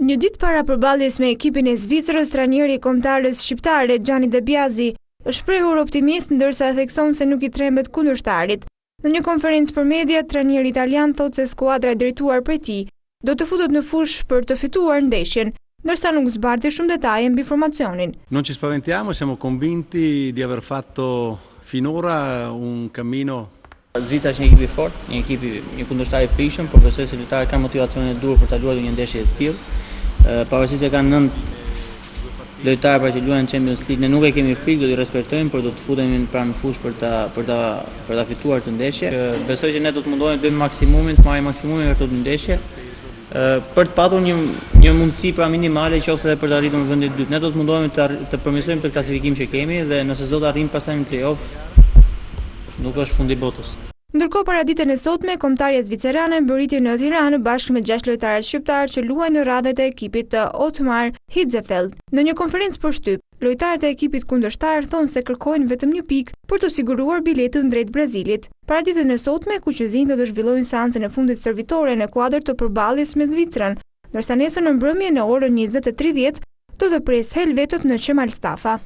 Një ditë para përballjes me ekipin e Zvicrës, trajneri i kombëtarës shqiptare Gianni De Biasi është shprehur optimist ndërsa thekson se nuk i trembet kundërshtarit. Në një konferencë për media, trajneri italian thotë se skuadra e drejtuar prej tij do të futet në fushë për të fituar ndeshjen, ndërsa nuk zbarti shumë detaje mbi formacionin. Non ci spaventiamo, siamo convinti di aver fatto finora un cammino. Zvicra është një ekip i fortë, një kundërshtar i frikshëm, por besoj se lojtarët kanë motivacionin e duhur për ta luajtur një ndeshje të tillë. Pavarësisht se kanë 9 lojtarë pra që luajnë Champions League, ne nuk e kemi frikë, do t'i respektojmë, por do të futemi pranë fushë për ta fituar këtë ndeshje. Besoj që ne do të mundohemi të bëjmë maksimumin, të marrim maksimumin nga këtë ndeshje, për të patur një mundësi pra minimale qoftë edhe për të arritur në vendin e dytë. Ne do të mundohemi të përmirësojmë këtë klasifikim që kemi dhe nëse do të arrijmë pastaj në play-off, nuk është fundi botës. Ndërkohë para ditën e sotme, kombëtarja zvicerane mbërriti në Tiranë bashkë me 6 lojtarët shqiptar që luajnë në radhët e ekipit të Otmar Hitzfeld. Në një konferencë përshtyp, lojtarët e ekipit kundërshtar thonë se kërkojnë vetëm një pikë për të siguruar biletën drejt Brazilit. Para ditën e sotme, kuqëzinjtë do të zhvillojnë seancën e fundit servitore në kuadër të përballjes me Zvicrën, ndërsa nesër në mbrëmje në orën 20:30 do të presë Helvetët në Qemal Stafa.